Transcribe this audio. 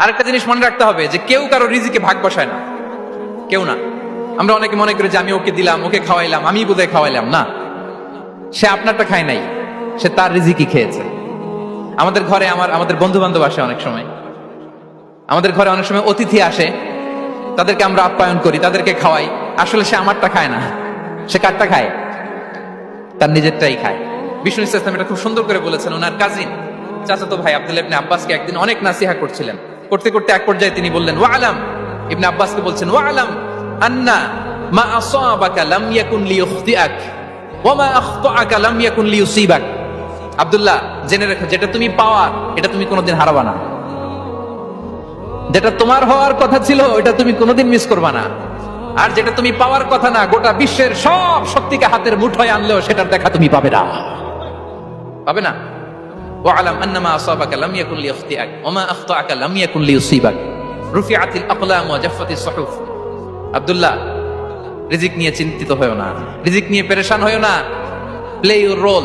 আরেকটা জিনিস মনে রাখতে হবে যে কেউ কারো রিজিকে ভাগ বসায় না, কেউ না। আমরা অনেকে মনে করি যে আমি ওকে দিলাম, ওকে খাওয়াইলাম, আমি বোধহয় খাওয়াইলাম। না, সে আপনারটা খায় নাই, সে তার রিজিকই খেয়েছে। আমাদের ঘরে আমাদের বন্ধু বান্ধব আসে, অনেক সময় আমাদের ঘরে অনেক সময় অতিথি আসে, তাদেরকে আমরা আপ্যায়ন করি, তাদেরকে খাওয়াই। আসলে সে আমারটা খায় না, সে কারটা খায়? তার নিজেরটাই খায়। বিষ্ণু ইসলাম এটা খুব সুন্দর করে বলেছেন। ওনার কাজিন চাচাতো ভাই আব্দুল্লাহ ইবনে আব্বাসকে একদিন অনেক নাসিহা করছিলেন। করতে করতে এক পর্যায়ে তিনি বললেন, ওয়ালাম, ইবনে আব্বাসকে বলছেন, ওয়ালাম আন্না মা আসাবাকা লাম ইয়াকুন লিইখতিআক ওয়া মা আখতাআকা লাম ইয়াকুন লিইউসিবাক। আব্দুল্লাহ, জেনে রেখো, যেটা তুমি পাওয়ার এটা তুমি কোনোদিন হারাবা না। যেটা তোমার হওয়ার কথা ছিল এটা তুমি কোনোদিন মিস করবা না। আর যেটা তুমি পাওয়ার কথা না, গোটা বিশ্বের সব শক্তিকে হাতের মুঠোয় আনলেও সেটার দেখা তুমি পাবে না, পাবে না। ওয়ালাম আন্নামা আসাবাকা লাম ইয়াকুন লিইখতিআক ওয়া মা আখতাআকা লাম ইয়াকুন লিইউসিবাক রুফিআতিল আকলাম ওয়া জাফফাতিস সুহুফ। আব্দুল্লাহ, রিজিক নিয়ে চিন্তিত হয়ো না, রিজিক নিয়ে পেরেশান হয়ো না। Play your role.